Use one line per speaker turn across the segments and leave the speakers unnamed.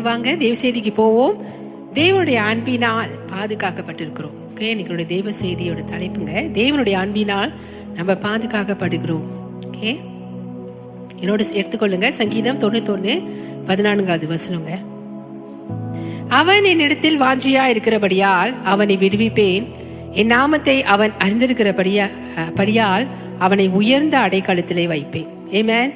வாங்க தேவ செய்திக்கு போவோம். தேவனுடைய அன்பினால் பாதுகாக்கப்பட்டிருக்கிறோம். ஓகே, இன்னைக்கு தேவ செய்தியோட தலைப்புங்க, தேவனுடைய அன்பினால் நம்ம பாதுகாக்கப்படுகிறோம். ஓகே, என்னோட எடுத்துக்கொள்ளுங்க. சங்கீதம் 91:14 வசனங்க. அவன் என்னிடத்தில் வாஞ்சியா இருக்கிறபடியால் அவனை விடுவிப்பேன், என் நாமத்தை அவன் அறிந்திருக்கிறபடியால் அவனை உயர்ந்த அடைக்கலத்திலே வைப்பேன். ஆமென்.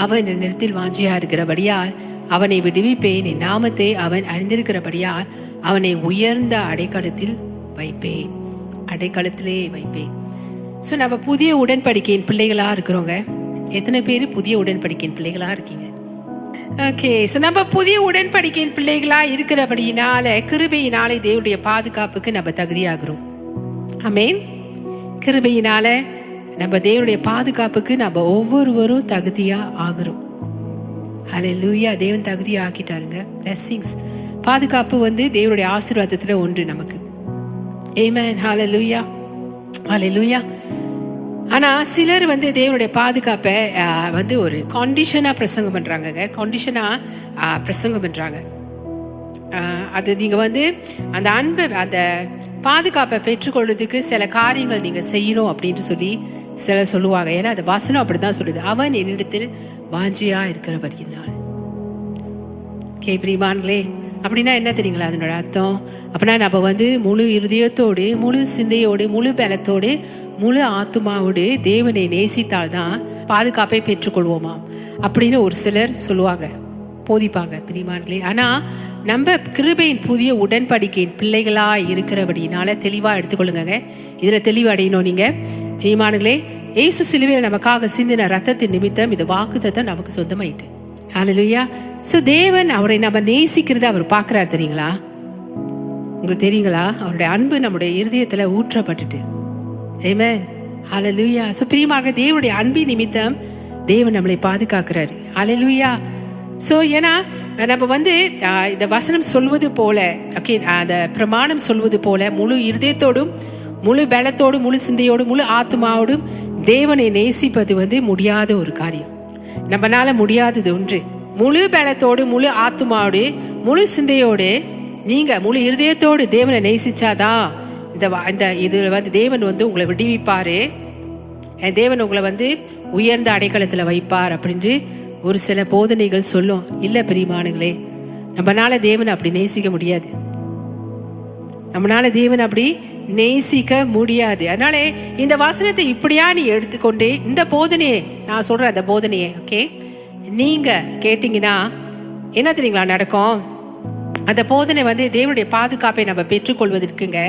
அவன் என்னிடத்தில் வாஞ்சியா இருக்கிறபடியால் அவனை விடுவிப்பேன், என் நாமத்தை அவன் அறிந்திருக்கிறபடியால் அவனை உயர்ந்த அடைக்கலத்தில் வைப்பேன், அடைக்கலத்திலே வைப்பேன். ஸோ நம்ம புதிய உடன்படிக்கையின் பிள்ளைகளா இருக்கிறோங்க. எத்தனை பேர் புதிய உடன்படிக்கையின் பிள்ளைகளா இருக்கீங்க? ஓகே, ஸோ நம்ம புதிய உடன்படிக்கையின் பிள்ளைகளா இருக்கிறபடினால கிருபையினாலே தேவனுடைய பாதுகாப்புக்கு நம்ம தகுதியாகிறோம். ஆமென். கிருபையினால நம்ம தேவனுடைய பாதுகாப்புக்கு நம்ம ஒவ்வொருவரும் தகுதியா ஆகிறோம். ஹல்லேலூயா. தேவன் தகுதியா ஆக்கிட்டாருங்க. பிளெஸிங்ஸ், பாதுகாப்பு தேவனுடைய ஆசீர்வாதத்துல ஒன்று நமக்கு. ஆமென். ஹல்லேலூயா, ஹல்லேலூயா. ஆனா சிலர் தேவனுடைய பாதுகாப்பை ஒரு கண்டிஷனா பிரசங்கம் பண்றாங்க. கண்டிஷனா பிரசங்கம் பண்றாங்க. அது நீங்க அந்த அன்பை, அந்த பாதுகாப்பை பெற்றுக்கொள்றதுக்கு சில காரியங்கள் நீங்க செய்யணும் அப்படின்னு சொல்லி சிலர் சொல்லுவாங்க. ஏன்னா அந்த வசனம் அப்படிதான் சொல்லுது, அவன் என்னிடத்தில் வாஞ்சியா இருக்கிறபடியினால். பிரியமானங்களே, அப்படின்னா என்ன தெரியுங்களா அதனோட அர்த்தம்? அப்படின்னா நம்ம முழு இருதயத்தோடு, முழு சிந்தையோடு, முழு பலத்தோடு, முழு ஆத்துமாவோடு தேவனை நேசித்தால்தான் பாதுகாப்பை பெற்றுக்கொள்வோமா அப்படின்னு ஒரு சிலர் சொல்லுவாங்க, போதிப்பாங்க. பிரியமானங்களே, ஆனா நம்ம கிருபையின் புதிய உடன்படிக்கையின் பிள்ளைகளா இருக்கிறபடினால தெளிவா எடுத்துக்கொள்ளுங்க. இதுல தெளிவு அடையணும் நீங்க. பிரியமானங்களே, இயேசு சிலுவையில் நமக்காக சிந்தின ரத்தத்தின் நிமித்தம் இந்த வாக்குத்தத்தம் நமக்கு சொந்தமாயிட்டு. ஹல்லேலூயா. ஸோ தேவன் அவரை நம்ம நேசிக்கிறத அவர் பார்க்கிறார். தெரியுங்களா? உங்களுக்கு தெரியுங்களா? அவருடைய அன்பு நம்முடைய இருதயத்துல ஊற்றப்பட்டுட்டு. ஆமென். ஹல்லேலூயா. ஸோ பிரியமாக தேவனுடைய அன்பின் நிமித்தம் தேவன் நம்மளை பாதுகாக்கிறாரு. ஹல்லேலூயா. ஸோ ஏன்னா நம்ம இந்த வசனம் சொல்வது போல, ஓகே, அந்த பிரமாணம் சொல்வது போல முழு இருதயத்தோடும், முழு பலத்தோடும், முழு சிந்தையோடும், முழு ஆத்மாவோடும் தேவனை நேசிப்பது முடியாத ஒரு காரியம். நம்மளால முடியாதது ஒன்று. முழு பலத்தோடு, முழு ஆத்மாவோடு, முழு சிந்தையோடு, நீங்க முழு இருதயத்தோடு தேவனை நேசிச்சாதான் இந்த இதுல தேவன் உங்களை விடுவிப்பாரு, தேவன் உங்களை உயர்ந்த அடைக்கலத்துல வைப்பார் அப்படின்னு ஒரு சில போதனைகள் சொல்லும். இல்ல பிரியமானங்களே, நம்மளால தேவனை அப்படி நேசிக்க முடியாது. நம்மளால தேவன் அப்படி நேசிக்க முடியாது. அதனால இந்த வசனத்தை இப்படியா நீ எடுத்துக்கொண்டு இந்த போதனையை, நான் சொல்ற அந்த போதனையை, ஓகே, நீங்க கேட்டீங்கன்னா என்ன தெரியுங்களா நடக்கும்? அந்த போதனை தேவனுடைய பாதுகாப்பை நம்ம பெற்றுக்கொள்வதற்குங்க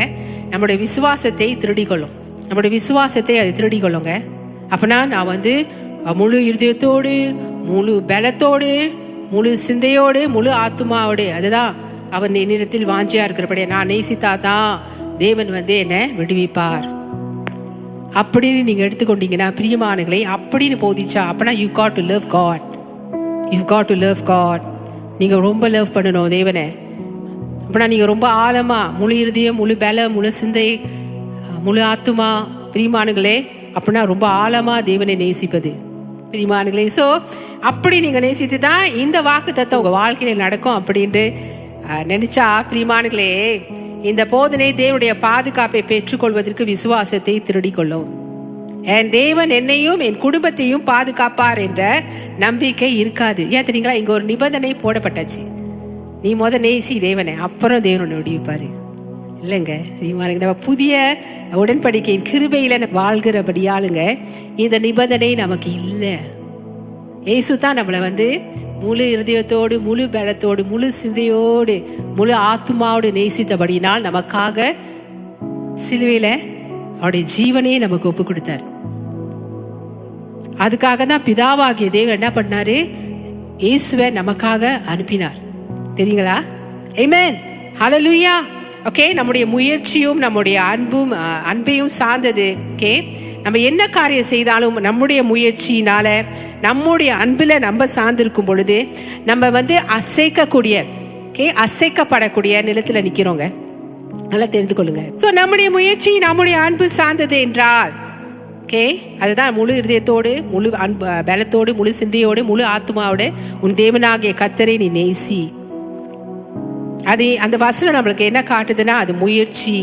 நம்முடைய விசுவாசத்தை திருடிக்கொள்ளும். நம்முடைய விசுவாசத்தை அது திருடிக்கொள்ளுங்க. அப்படின்னா நான் முழு இருதயத்தோடு, முழு பலத்தோடு, முழு சிந்தையோடு, முழு ஆத்மாவோடு, அதுதான் அவன் என்னிடத்தில் வாஞ்சியா இருக்கிறபடியா நான் நேசித்தாதான் தேவன் என்ன விடுவிப்பார் அப்படின்னு நீங்க எடுத்துக்கொண்டீங்கன்னா பிரியமானங்களே, அப்படின்னு போதிச்சா அப்படின்னா you got to love God. You got to love God. நீங்க ரொம்ப லவ் பண்ணணும் தேவனை. அப்படின்னா நீங்க ரொம்ப ஆழமா, முழு இருதயம், முழு பலம், முழு சிந்தை, முழு ஆத்துமா, பிரியமானங்களே, அப்படின்னா ரொம்ப ஆழமா தேவனை நேசிப்பது. பிரியமானங்களே, ஸோ அப்படி நீங்க நேசித்து தான் இந்த வாக்கு தத்துவம் உங்க வாழ்க்கையில நடக்கும் அப்படின்ட்டு நினைச்சா பிரியமானங்களே, இந்த போதனை தேவனுடைய பாதுகாப்பை பெற்றுக்கொள்வதற்கு விசுவாசத்தை திருடிக்கொள்ளும். என் தேவன் என்னையும் என் குடும்பத்தையும் பாதுகாப்பார் என்ற நம்பிக்கை இருக்காது. ஏன் தெரியுங்களா? இங்க ஒரு நிபந்தனை போடப்பட்டாச்சு. நீ நேசி தேவனை, அப்புறம் தேவனை விடுவிப்பாரு. இல்லைங்க, நம்ம புதிய உடன்படிக்கையின் கிருபையில வாழ்கிறபடியாளுங்க இந்த நிபந்தனை நமக்கு இல்லை. இயேசு தான் நம்மளை முழு இருதயத்தோடு, முழு பலத்தோடு, முழு சிந்தையோடு, முழு ஆத்மாவோடு நேசித்தபடினால் நமக்காக சிலுவையில அவருடைய ஜீவனையே நமக்கு ஒப்பு கொடுத்தார். அதுக்காக தான் பிதாவாகிய தேவன் என்ன பண்ணாரு? இயேசுவை நமக்காக அனுப்பினார். தெரியுங்களா? ஆமென். ஹல்லேலூயா. ஓகே, நம்முடைய முயற்சியும் நம்முடைய அன்பையும் சார்ந்தது. ஓகே, நம்ம என்ன காரியம் செய்தாலும் நம்முடைய முயற்சியினால, நம்முடைய அன்புல நம்ம சார்ந்திருக்கும் பொழுது நம்ம அசைக்கக்கூடிய, ஓகே, அசைக்கப்படக்கூடிய நிலத்துல நிக்கிறோங்க. நல்லா தெரிந்து கொள்ளுங்க. ஸோ நம்முடைய முயற்சி, நம்முடைய அன்பு சார்ந்தது என்றால், ஓகே, அதுதான் முழு இருதயத்தோடு, முழு அன்பு பலத்தோடு, முழு சிந்தையோடு, முழு ஆத்மாவோடு உன் தேவனாகிய கர்த்தரை நீ நேசி. அது அந்த வசனம் நம்மளுக்கு என்ன காட்டுதுன்னா, அது முயற்சி,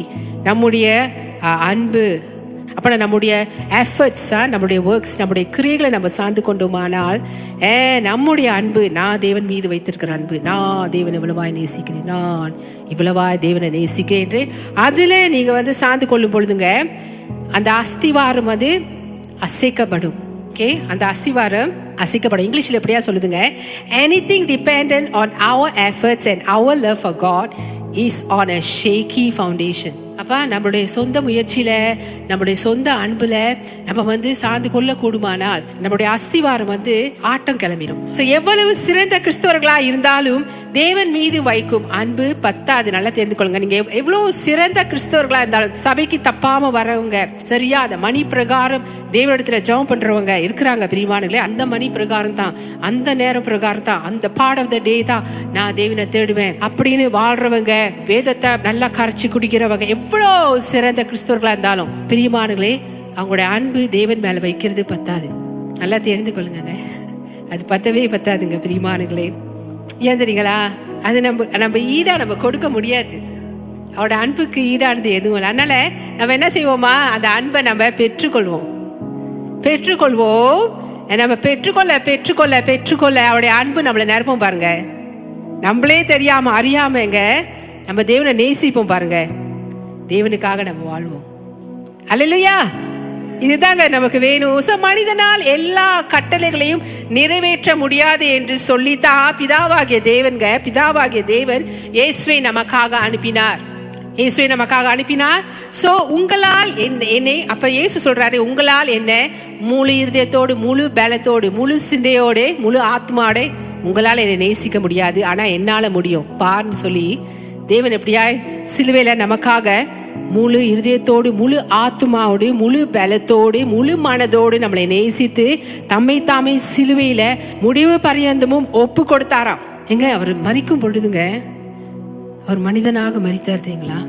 நம்முடைய அன்பு. அப்போ நம்முடைய எஃபர்ட்ஸா, நம்முடைய ஒர்க்ஸ், நம்முடைய கிரியைகளை நம்ம சார்ந்து கொண்டோமானால், நம்முடைய அன்பு, நான் தேவன் மீது வைத்திருக்கிற அன்பு, நான் தேவனை இவ்வளவாய் நேசிக்கிறேன், நான் இவ்வளவாய் தேவனை நேசிக்கிறேன் என்று அதில் நீங்கள் சார்ந்து கொள்ளும் பொழுதுங்க, அந்த அஸ்திவாரம் அது அசைக்கப்படும். ஓகே, அந்த அஸ்திவாரம் அசைக்கப்படும். இங்கிலீஷில் எப்படியா சொல்லுதுங்க, anything dependent on our efforts and our love for God is on a shaky foundation. அப்போ நம்மளுடைய சொந்த முயற்சியில், நம்முடைய சொந்த அன்பில் நம்ம சார்ந்து கொள்ள கூடுமானால் நம்முடைய அஸ்திவாரம் ஆட்டம் கிளம்பிடும். ஸோ எவ்வளவு சிறந்த கிறிஸ்தவர்களாக இருந்தாலும் தேவன் மீது வைக்கும் அன்பு பத்தாது. நல்லா தெரிந்து கொள்ளுங்க. நீங்கள் எவ்வளோ சிறந்த கிறிஸ்தவர்களாக இருந்தாலும், சபைக்கு தப்பாமல் வரவங்க, சரியா அந்த மணி பிரகாரம் தேவனிடத்தில் ஜெபம் பண்ணுறவங்க இருக்கிறாங்க பிரியமானங்களே, அந்த மணி பிரகாரம் தான், அந்த நேரம் பிரகாரம் தான், அந்த பார்ட் ஆஃப் த டே தான் நான் தேவனை தேடுவேன் அப்படின்னு வாழ்றவங்க, வேதத்தை நல்லா கரைச்சி குடிக்கிறவங்க, எவ்வளோ சிறந்த கிறிஸ்தவர்களா இருந்தாலும் பிரியமானங்களே, அவங்களுடைய அன்பு தேவன் மேல வைக்கிறது பத்தாது. நல்லா தெரிந்து கொள்ளுங்க, அது பத்தவே பத்தாதுங்க பிரியமானங்களே. ஏன் தெரியுங்களா? அது நம்ம ஈடா நம்ம கொடுக்க முடியாது. அவரோட அன்புக்கு ஈடானது எதுவும் இல்லை. அதனால நம்ம என்ன செய்வோமா, அந்த அன்பை நம்ம பெற்றுக்கொள்வோம். நம்ம பெற்றுக்கொள்ள அவருடைய அன்பு நம்மளை நிரப்பும் பாருங்க. நம்மளே தெரியாம அறியாமங்க நம்ம தேவனை நேசிப்போம் பாருங்க. தேவனுக்காக நம்ம வாழ்வோம். அல்லேலூயா. இதுதாங்க நமக்கு வேணும். மனிதனால் எல்லா கட்டளைகளையும் நிறைவேற்ற முடியாது என்று சொல்லித்தான் பிதாவாகிய தேவன் இயேசுவை நமக்காக அனுப்பினார். சோ உங்களால் என்னை, அப்ப இயேசு சொல்றாரு, உங்களால் என்ன முழு இருதயத்தோடு, முழு பலத்தோடு, முழு சிந்தையோடு, முழு ஆத்மாவோட உங்களால் என்னை நேசிக்க முடியாது, ஆனா என்னால முடியும் பாருன்னு சொல்லி தேவன் எப்படியாய் சிலுவையில நமக்காக முழு இருதயத்தோடு, முழு ஆத்மாவோடு, முழு பலத்தோடு, முழு மனதோடு நம்மளை நேசித்து தம்மை தாமே சிலுவையில முடிவு பரியந்தமும் ஒப்பு கொடுத்தாராம். எங்க அவர் மரிக்கும் பொழுதுங்க, அவர் மனிதனாக மரித்தார் தெரியுங்களா?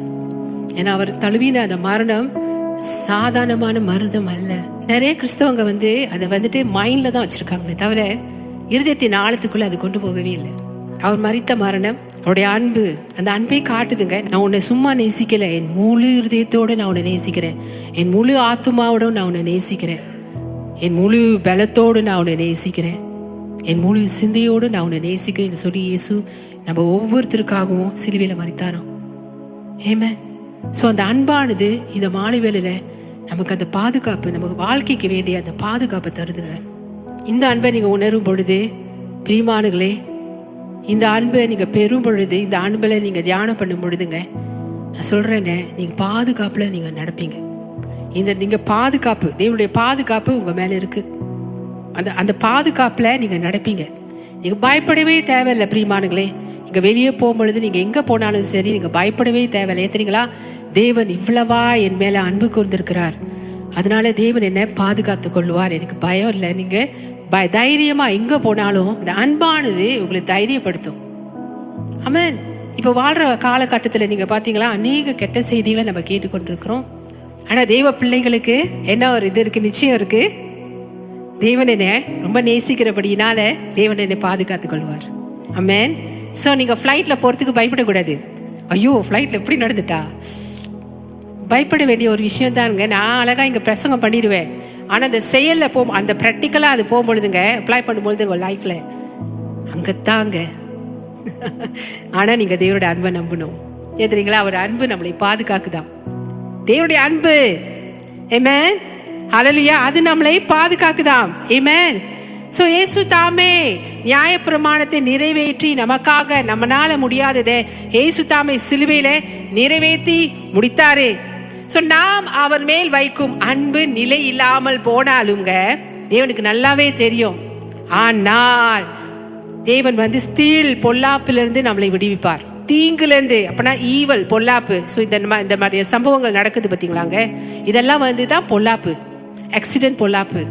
ஏன்னா அவர் தழுவின அந்த மரணம் சாதாரணமான மரணம் அல்ல. நிறைய கிறிஸ்தவங்க அதை மைண்ட்ல தான் வச்சிருக்காங்களே தவிர இருதயத்தின் ஆழத்துக்குள்ள அது கொண்டு போகவே இல்லை. அவர் மரித்த மரணம் அவருடைய அன்பு, அந்த அன்பை காட்டுதுங்க. நான் உன்னை சும்மா நேசிக்கல, என் முழு இருதயத்தோடு நான் உன்னை நேசிக்கிறேன், என் முழு ஆத்மாவோட நான் உன்னை நேசிக்கிறேன், என் முழு பலத்தோடு நான் உன்னை நேசிக்கிறேன், என் முழு சிந்தையோடு நான் உன்னை நேசிக்கிறேன்னு சொல்லி இயேசு நம்ம ஒவ்வொருத்தருக்காகவும் சிலுவையில மரித்தாராம். ஆமென். ஸோ அந்த அன்பானது இந்த மாலை வேளையில நமக்கு அந்த பாதுகாப்பு, நமக்கு வாழ்க்கைக்கு வேண்டிய அந்த பாதுகாப்பை தருதுங்க. இந்த அன்பை நீங்க உணரும் பொழுது பிரியமானங்களே, இந்த அன்பை நீங்க பெறும் பொழுது, இந்த அன்புல நீங்க தியானம் பண்ணும் பொழுதுங்க, நான் சொல்றேன்னு நீங்க பாதுகாப்புல நீங்க நடப்பீங்க. நீங்க பாதுகாப்பு, தேவனுடைய பாதுகாப்பு உங்க மேல இருக்கு. அந்த பாதுகாப்புல நீங்க நடப்பீங்க. நீங்க பயப்படவே தேவையில்லை பிரியமானங்களே. நீங்க வெளியே போகும்பொழுது, நீங்க எங்க போனாலும் சரி, நீங்க பயப்படவே தேவையில்லை. தெரியுங்களா? தேவன் இவ்வளவா என் மேல அன்பு கொண்டிருக்கிறார், அதனால தேவன் என்ன பாதுகாத்து கொள்வார், எனக்கு பயம் இல்லை. நீங்க தைரியமா எங்க போனாலும் இந்த அன்பானது உங்களை தைரியப்படுத்தும். ஆமென். இப்ப வாழ்ற காலகட்டத்துல நீங்க பாத்தீங்களா, அநேக கெட்ட செய்திகளை நம்ம கேட்டுக்கொண்டிருக்கிறோம். ஆனா தெய்வ பிள்ளைகளுக்கு என்ன ஒரு இது இருக்கு, நிச்சயம் இருக்கு. தேவன் என்ன ரொம்ப நேசிக்கிறபடினால தேவன் என்னை பாதுகாத்துக் கொள்வார். ஆமென். சோ நீங்க ஃபிளைட்ல போறதுக்கு பயப்படக்கூடாது. ஐயோ ஃபிளைட்ல எப்படி நடந்துட்டா, பயப்பட வேண்டிய ஒரு விஷயம் தானுங்க. நான் அழகா இங்க பிரசங்கம் பண்ணிடுவேன், ஆனா அந்த செயல்ல அந்த ப்ராக்டிக்கலா அது போகும்பொழுதுங்க, அப்ளை பண்ணும்பொழுது உங்க லைஃப்ல அங்கத்தாங்க. ஆனா நீங்க தேவனுடைய அன்பை நம்பணும். தெரியுங்களா? அவர் அன்பு நம்மளை பாதுகாக்குதான். தேவனுடைய அன்பு, ஆமென், ஹல்லேலூயா, அது நம்மளை பாதுகாக்குதாம். ஆமென். சோ இயேசு தாமே நியாயப்பிரமாணத்தை நிறைவேற்றி நமக்காக, நம்மனால முடியாததை இயேசு தாமே சிலுவையில நிறைவேற்றி முடித்தாரு. சோ நாம் அவர் மேல் வைக்கும் அன்பு நிலை இல்லாமல் போனாலுங்க தேவனுக்கு நல்லாவே தெரியும். ஆனால் தேவன் ஸ்தீல் பொல்லாப்பிலிருந்து நம்மளை விடுவிப்பார், தீங்குலேருந்து. அப்பனா ஈவல், பொல்லாப்பு. ஸோ இந்த மாதிரி சம்பவங்கள் நடக்குது பார்த்தீங்களாங்க, இதெல்லாம் தான் பொல்லாப்பு, ஆக்சிடென்ட் பொல்லாப்பு.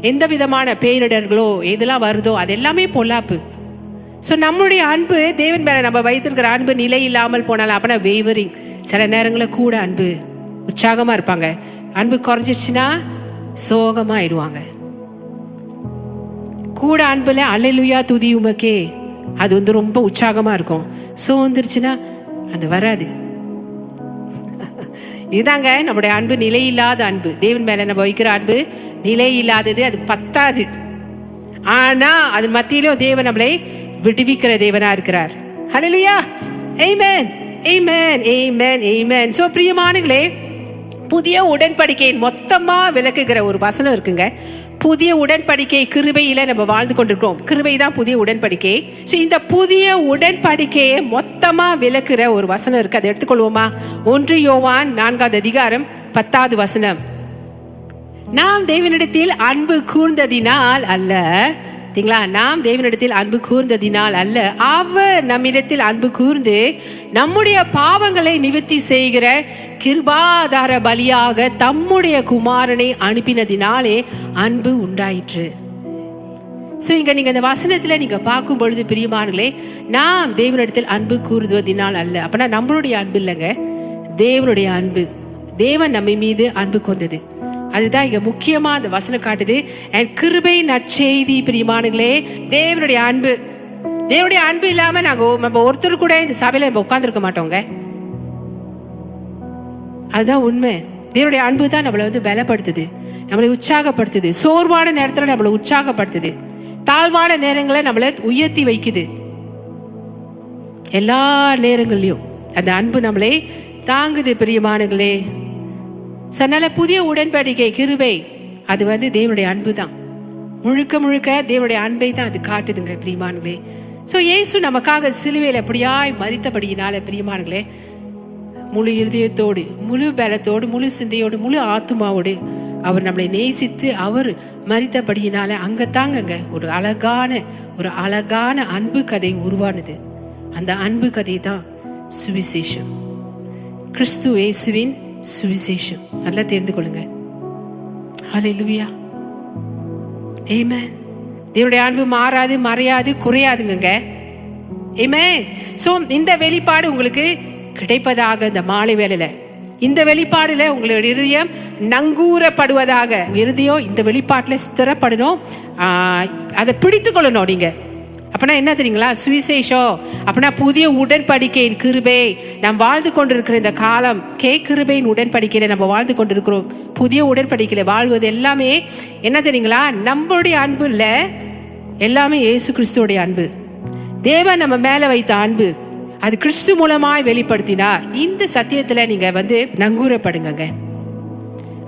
எந்த விதமான பேரிடர்களோ எதெல்லாம் வருதோ அது எல்லாமே பொல்லாப்பு. ஸோ நம்முடைய அன்பு, தேவன் மேல நம்ம வைத்திருக்கிற அன்பு நிலை இல்லாமல் போனாலும், அப்பனா வேவரிங், சில நேரங்களில் கூட அன்பு உற்சாகமா இருப்பாங்க, அன்பு குறைஞ்சிருச்சுன்னா சோகமா ஆயிடுவாங்க. கூட அன்புல அல்லேலூயா துதி உமக்கே, அது வந்து ரொம்ப உற்சாகமா இருக்கும். சோர்ந்துருச்சுன்னா அது வராது. இதுதாங்க நம்முடைய அன்பு, நிலையில்லாத அன்பு. தேவன் மேல நம்ம வைக்கிற அன்பு நிலை இல்லாதது, அது பத்தாது. ஆனா அது மத்தியிலும் தேவன் நம்மளை விடுவிக்கிற தேவனா இருக்கிறார். ஹல்லேலூயா, ஆமென், ஆமென், ஆமென், ஆமென். சோ பிரியமானங்களே, புதிய உடன்படிக்கையின் மொத்தமா விளக்குகிற ஒரு வசனம் இருக்குங்க. புதிய உடன்படிக்கை கிருபையில நம்ம வாழ்ந்து கொண்டிருக்கிறோம். கிருபை தான் புதிய உடன்படிக்கை. ஸோ இந்த புதிய உடன்படிக்கையை மொத்தமா விளக்குற ஒரு வசனம் இருக்கு. அதை எடுத்துக்கொள்வோமா? 1 யோவான் 4வது அதிகாரம் 10வது வசனம். நாம் தேவனிடத்தில் அன்பு கூர்ந்ததினால் அல்ல, நாம் தேவனிடத்தில் அன்பு கூர்ந்ததினால் அல்ல, அவர் நம்மிடத்தில் அன்பு கூர்ந்து நம்முடைய பாவங்களை நிவர்த்தி செய்கிற கிருபாதார பலியாக தம்முடைய குமாரனை அனுப்பினதினாலே அன்பு உண்டாயிற்று. சோ இங்க நீங்க இந்த வசனத்துல நீங்க பார்க்கும் பொழுது பிரியமானங்களே, நாம் தேவனிடத்தில் அன்பு கூறுவதினால் அல்ல. அப்பனா நம்மளுடைய அன்பு இல்லைங்க, தேவனுடைய அன்பு. தேவன் நம்ம மீது அன்பு கொண்டது. அதுதான் இங்க முக்கியமா அந்த வசனம் காட்டுது. கிருபை நற்செய்தி பிரியமானங்களே, தேவனுடைய அன்பு. தேவனுடைய அன்பு இல்லாம நம்ம ஒருத்தர் கூட இந்த சபையில நம்ம உட்கார்ந்துருக்க மாட்டோங்க. அதுதான் உண்மை. தேவனுடைய அன்பு தான் நம்மளை வந்து பலப்படுத்துது, நம்மளை உற்சாகப்படுத்துது. சோர்வான நேரத்துல நம்மளை உற்சாகப்படுத்துது, தாழ்வான நேரங்களை நம்மளை உயர்த்தி வைக்குது. எல்லா நேரங்கள்லயும் அந்த அன்பு நம்மளை தாங்குது பிரியமானங்களே. அதனால புதிய உடன்படிக்கை கிருபை அது வந்து தேவனுடைய அன்பு தான். முழுக்க முழுக்க தேவனுடைய அன்பை தான் அது காட்டுதுங்க பிரியமானங்களே. ஸோ இயேசு நமக்காக சிலுவையில் எப்படியாய் மரித்தபடியினால பிரியமானங்களே, முழு இருதயத்தோடு, முழு பலத்தோடு, முழு சிந்தையோடு, முழு ஆத்துமாவோடு அவர் நம்மளை நேசித்து அவர் மரித்தபடியினால அங்கத்தாங்க ஒரு அழகான அன்பு கதை உருவானது. அந்த அன்பு கதை தான் சுவிசேஷம், கிறிஸ்து இயேசுவின் சுவிசேஷம். நல்லா தெரிந்து கொள்ளுங்க. ஹல்லேலூயா, ஆமென். தேவனுடைய அன்பு மாறாது, மறையாது, குறையாதுங்க. ஆமென். சோ இந்த வெளிப்பாடு உங்களுக்கு கிடைப்பதாக இந்த மாலை வேளையில, இந்த வெளிப்பாடுல உங்களுடைய இருதயம் நங்கூரப்படுவதாக. இருதயம் இந்த வெளிப்பாட்டுல ஸ்திரப்படணும், அதை பிடித்து கொள்ளணும் நீங்க. அப்பனா என்ன தெரியுங்களா? சுவிசேஷம் அப்பனா புதிய உடன்படிக்கையின் கிருபை. நாம் வாழ்ந்து கொண்டிருக்கிற இந்த காலம் கிருபையின் உடன்படிக்கையில நம்ம வாழ்ந்து கொண்டிருக்கிறோம். புதிய உடன்படிக்கையில வாழ்வது எல்லாமே என்ன தெரியுங்களா? நம்மளுடைய அன்பு இல்ல, எல்லாமே இயேசு கிறிஸ்துவோடைய அன்பு. தேவன் நம்ம மேல வைத்த அன்பு, அது கிறிஸ்து மூலமாய் வெளிப்படுத்தினார். இந்த சத்தியத்துல நீங்க வந்து நங்கூரப்படுங்க.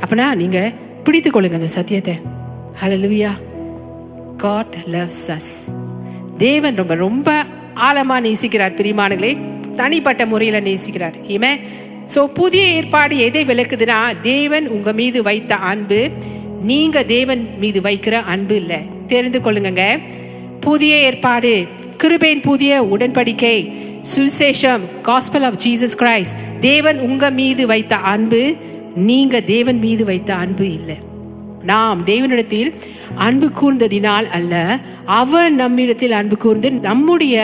அப்பனா நீங்க பிடித்து கொள்ளுங்க அந்த சத்தியத்தை. ஹல்லேலூயா. God loves us. தேவன் ரொம்ப ரொம்ப ஆழமா நேசிக்கிறார் பிரியமானங்களே, தனிப்பட்ட முறையில நேசிக்கிறார். ஆமென். சோ புதிய ஏற்பாடு எதை விளக்குதுன்னா, தேவன் உங்க மீது வைத்த அன்பு நீங்க தேவன் மீது வைக்கிற அன்பு இல்ல. தெரிந்து கொள்ளுங்க. புதிய ஏற்பாடு கிருபையின் புதிய உடன்படிக்கை சுவிசேஷம், காஸ்பல் ஆஃப் ஜீசஸ் கிரைஸ்ட், தேவன் உங்க மீது வைத்த அன்பு நீங்க தேவன் மீது வைத்த அன்பு இல்லை. நாம் தேவனிடத்தில் அன்பு கூர்ந்ததினால் அல்ல, அவர் நம்மிடத்தில் அன்பு கூர்ந்து நம்முடைய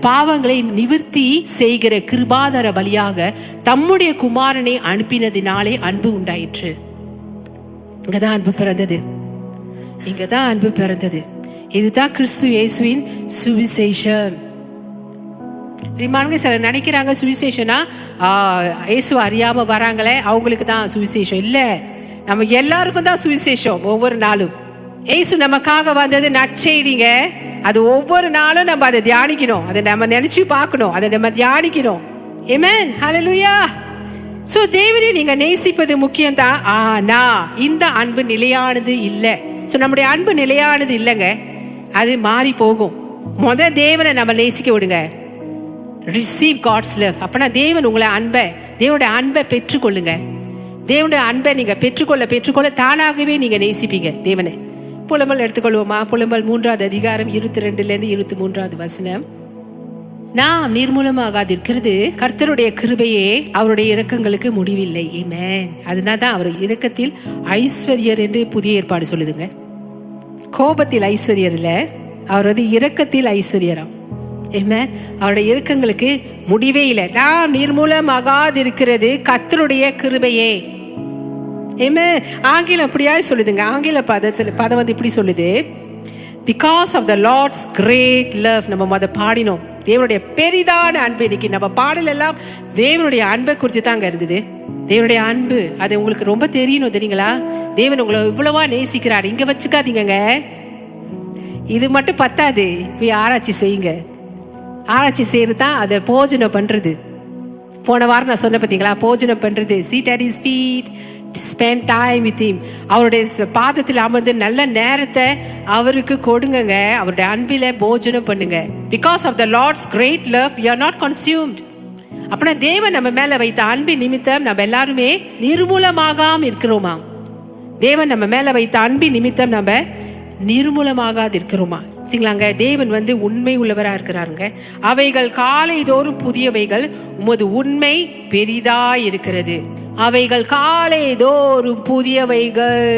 பாவங்களை நிவர்த்தி செய்கிற கிருபாதார பலியாக தம்முடைய குமாரனை அனுப்பினதினாலே அன்பு உண்டாயிற்று. இங்கதான் அன்பு பிறந்தது, இங்கதான் அன்பு பிறந்தது. இதுதான் கிறிஸ்து இயேசுவின் சுவிசேஷம். சிலர் நினைக்கிறாங்க சுவிசேஷனா இயேசு அறியாம வராங்களே அவங்களுக்கு தான் சுவிசேஷம். இல்ல, நம்ம எல்லாருக்கும் தான் சுவிசேஷம். ஒவ்வொரு நாளும் இயேசு நமக்காக வந்தது நற்செய்திங்க. அது ஒவ்வொரு நாளும் நம்ம அதை தியானிக்கணும், அதை நம்ம நினைச்சு பார்க்கணும், அதை நம்ம தியானிக்கணும். ஆமென், ஹல்லேலூயா. சோ தேவனை நீங்க நேசிப்பது முக்கியம் தான். ஆனா இந்த அன்பு நிலையானது இல்லை. சோ நம்முடைய அன்பு நிலையானது இல்லைங்க, அது மாறி போகும். தேவனை நம்ம நேசிக்க விடுங்க. Receive God's love. அப்பனா தேவன் உங்களை தேவனுடைய அன்பை பெற்றுக்கொள்ளுங்க. தேவனுடைய அன்பை நீங்க பெற்றுக்கொள்ள தானாகவே நீங்க நேசிப்பீங்க தேவனை. புலம்பல் எடுத்துக்கொள்வோமா? புலம்பல் 3வது அதிகாரம் 22 23 வசனம். நாம் நிர்மூலமாகாதிருக்கிறது கர்த்தருடைய கிருபையே, அவருடைய இரக்கங்களுக்கு முடிவில்லை. ஆமென். அதனால்தான் அவர் இரக்கத்தில் ஐஸ்வர்யர் என்று புதிய ஏற்பாடு சொல்லுதுங்க. கோபத்தில் ஐஸ்வர்யர் இல்ல, அவர் வந்து இரக்கத்தில் ஐஸ்வர்யராம். ஆமென். அவருடைய இரக்கங்களுக்கு முடிவே இல்லை. நாம் நிர்மூலமாகாதிருக்கிறது கர்த்தருடைய கிருபையே. ஆமென். ஆங்கிலம் அப்படியா சொல்லுதுங்க. ஆங்கில பதம் வந்து இப்படி சொல்லுது, because of the Lord's great love. நம்ம அதை பாடினோம், தேவனுடைய பெரிதான அன்பு. இன்னைக்கு நம்ம பாடல் எல்லாம் தேவனுடைய அன்பை குறித்து தாங்க இருந்தது. தேவனுடைய அன்பு அது உங்களுக்கு ரொம்ப தெரியணும், தெரியுங்களா? தேவன் உங்களை இவ்வளவா நேசிக்கிறார். இங்க வச்சுக்காதீங்க, இது மட்டும் பத்தாது, போய் ஆராய்ச்சி செய்யுங்க. ஆராய்ச்சி செய்யறது தான் அதை போஜனம் பண்றது. போன வாரம் நான் சொன்ன பார்த்தீங்களா, போஜனம் பண்றது. Sit at his feet, spend time with him. அவருடைய பாதத்தில் அமர்ந்து நல்ல நேரத்தை அவருக்கு கொடுங்க. அவருடைய அன்பில போஜனம் பண்ணுங்க. Because of the Lord's great love we are not consumed. அப்படின்னா தேவன் நம்ம மேல வைத்த அன்பின் நிமித்தம் நம்ம எல்லாருமே நிர்மூலமாகாம இருக்கிறோமா? தேவன் நம்ம மேல வைத்த அன்பின் நிமித்தம் நம்ம நிர்மூலமாகாது இருக்கிறோமா? பார்த்தீங்களாங்க, தேவன் உண்மை உள்ளவரா இருக்கிறாருங்க. அவைகள் காலை தோறும் புதியவைகள், உமது உண்மை பெரிதா இருக்கிறது. அவைகள் காலை தோறும் புதியவைகள்,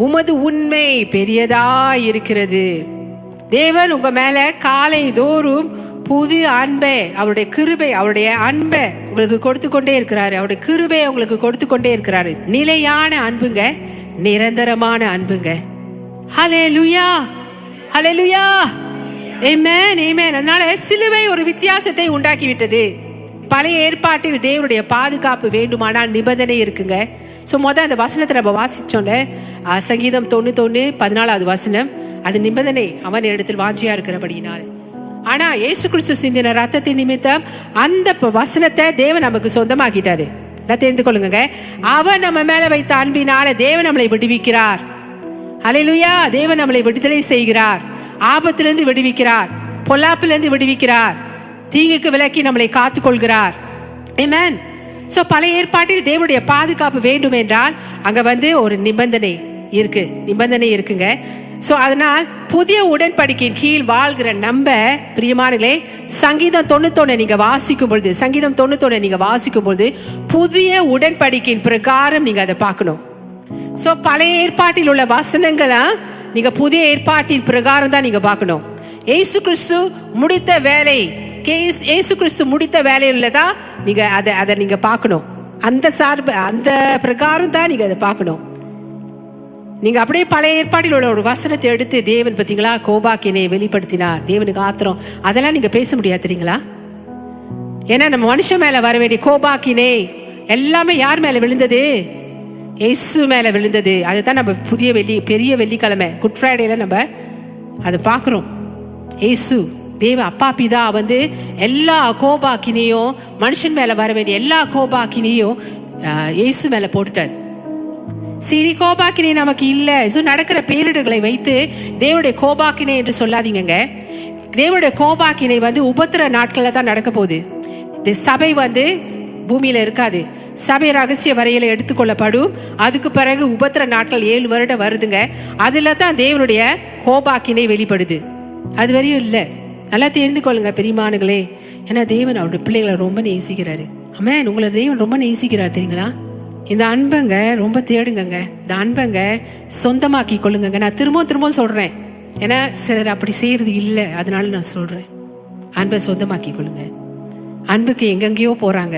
உமது உண்மை பெரியதா இருக்கிறது. தேவன் உங்க மேல காலை தோறும் புது அன்பை, அவருடைய கிருபை, அவருடைய அன்பை உங்களுக்கு கொடுத்து கொண்டே இருக்கிறாரு. அவருடைய கிருபை உங்களுக்கு கொடுத்து கொண்டே இருக்கிறாரு. நிலையான அன்புங்க, நிரந்தரமான அன்புங்க. ஹல்லேலூயா, ஹல்லேலூயா, ஆமென், ஆமென். அதனால சிலுவை ஒரு வித்தியாசத்தை உண்டாக்கி விட்டது. பழைய ஏற்பாட்டில் தேவனுடைய பாதுகாப்பு வேண்டுமானால் நிபந்தனை இருக்குங்க. ஸோ அந்த வசனத்தை நம்ம வாசிச்சோம்ல, சங்கீதம் 91:14 வசனம், அது நிபந்தனை. அவன் இடத்தில் வாஞ்சியா இருக்கிறபடியினால். ஆனா இயேசு கிறிஸ்து சிந்தின ரத்தத்தின் நிமித்தம் அந்த வசனத்தை தேவன் நமக்கு சொந்தமாக்கிட்டாரு. தெரிந்து கொள்ளுங்க, அவன் நம்ம மேல வைத்த அன்பினால தேவன் நம்மளை விடுவிக்கிறார். ஹல்லேலூயா, தேவன் நம்மளை விடுதலை செய்கிறார். ஆபத்திலிருந்து விடுவிக்கிறார், பொல்லாப்பிலிருந்து விடுவிக்கிறார், தீங்குக்கு விலக்கி நம்மளை காத்துக்கொள்கிறார். ஆமென். சோ பழைய ஏற்பாட்டில் தேவனுடைய பாதுகாப்பு வேண்டும் என்றால் அங்க ஒரு நிபந்தனை இருக்குங்க. சோ அதனால் புதிய உடன்படிக்கையின் கீழ் வாழ்கிற நம்ம பிரியமானங்களே, சங்கீதம் 91 நீங்க வாசிக்கும் பொழுது, சங்கீதம் 91 நீங்க வாசிக்கும் பொழுது புதிய உடன்படிக்கையின் பிரகாரம் நீங்க அதை பார்க்கணும். சோ பழைய ஏற்பாட்டில் உள்ள வசனங்களா நீங்க புதிய ஏற்பாட்டின் பிரகாரம் தான் நீங்க பார்க்கணும். இயேசு கிறிஸ்து முடித்த வேலை, இயேசு கிறிஸ்து முடித்த வேலையில தான் நீங்க அதை நீங்க பார்க்கணும். அந்த பிரகாரம் தான் நீங்க அதை பார்க்கணும். நீங்க அப்படியே பழைய ஏற்பாட்டில் உள்ள ஒரு வசனத்தை எடுத்து தேவன் பார்த்தீங்களா கோபாக்கினை வெளிப்படுத்தினார், தேவனுக்கு ஆத்திரம், அதெல்லாம் நீங்க பேச முடியாது, தெரியுங்களா? ஏன்னா நம்ம மனுஷன் மேல வர வேண்டிய கோபாக்கினை எல்லாமே யார் மேல விழுந்தது? இயேசு மேல விழுந்தது. அதுதான் நம்ம பெரிய வெள்ளிக்கிழமை குட் ஃப்ரைடேல நம்ம அதை பார்க்கிறோம். இயேசு தேவ அப்பா பிதா எல்லா கோபாக்கினையும், மனுஷன் மேல வர வேண்டிய எல்லா கோபாக்கினையும் இயேசு மேல போட்டுட்டார். சரி, கோபாக்கினை நமக்கு இல்லை. நடக்கிற பேரிடர்களை வைத்து தேவனுடைய கோபாக்கினை என்று சொல்லாதீங்க. தேவனுடைய கோபாக்கினை உபத்திர நாட்கள்ல தான் நடக்க போகுது. சபை பூமியில இருக்காது. சபை ரகசிய வரையில எடுத்துக்கொள்ளப்படும். அதுக்கு பிறகு உபத்திர நாட்கள் 7 வருடம் வருதுங்க. அதுல தான் தேவனுடைய கோபாக்கினை வெளிப்படுது. அது வரையும் இல்லை. நல்லா தெரிந்து கொள்ளுங்க பெரியமானுங்களே. ஏன்னா தேவன் அவருடைய பிள்ளைகளை ரொம்ப நேசிக்கிறாரு. ஆமென். உங்களை தேவன் ரொம்ப நேசிக்கிறார், தெரியுங்களா? இந்த அன்பங்க ரொம்ப தேடுங்க. இந்த அன்பங்க சொந்தமாக்கி கொள்ளுங்க. நான் திரும்பவும் சொல்றேன், ஏன்னா சிலர் அப்படி செய்யறது இல்லை, அதனால நான் சொல்றேன். அன்பை சொந்தமாக்கி கொள்ளுங்க. அன்புக்கு எங்கெங்கேயோ போறாங்க,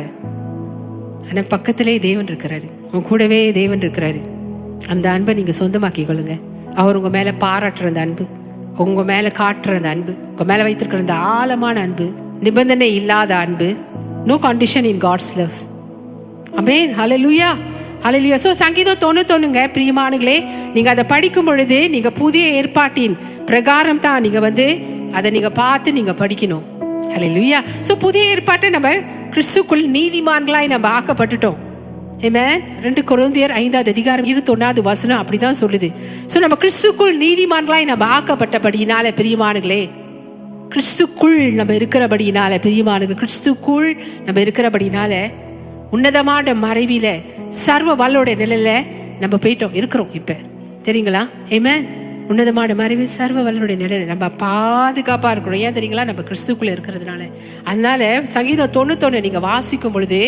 ஆனா பக்கத்திலே தேவன் இருக்கிறாரு, உங்க கூடவே தேவன் இருக்கிறாரு. அந்த அன்பை நீங்க சொந்தமாக்கி கொள்ளுங்க. அவர் உங்க மேல பாராட்டுற அந்த அன்பு, உங்க மேல காட்டுற அந்த அன்பு, உங்க மேல வைத்திருக்கிற அந்த ஆழமான அன்பு, நிபந்தனை இல்லாத அன்பு, no condition in God's love. ஆமென். ஹல்லேலூயா, ஹல்லேலூயா. சோ சங்கீதம் 91ங்க பிரியமானங்களே, நீங்க அதை படிக்கும் பொழுது நீங்க புதிய ஏற்பாட்டின் பிரகாரம் தான் நீங்க அதை நீங்க பார்த்து நீங்க படிக்கணும். ஹல்லேலூயா. சோ புதிய ஏற்பாட்டை நம்ம கிறிஸ்துக்குள் நீதிமான்களாய் நம்ம ஆக்கப்பட்டுட்டோம். ஆமென். 2 கொரிந்தியர் 5:21 வசனம் அப்படிதான் சொல்லுது. சோ நம்ம கிறிஸ்துக்குள் நீதிமான்களாய் நம்ம ஆக்கப்பட்டபடியினால பிரியமானங்களே, கிறிஸ்துக்குள் நம்ம இருக்கிறபடியினால பிரியமானங்களே, கிறிஸ்துக்குள் நம்ம இருக்கிறபடினால உன்னதமான மறைவில சர்வ வல்லோட நிலையில நம்ம போயிட்டோம் இருக்கிறோம். இப்ப தெரியுங்களா? ஆமென். உன்னதமான மறைவு சர்வ வல்லோடைய நிலையில நம்ம பாதுகாப்பா இருக்கிறோம். ஏன் தெரியுங்களா? நம்ம கிறிஸ்துக்குள்ள இருக்கிறதுனால. அதனால சங்கீதம் 91 நீங்க வாசிக்கும் பொழுது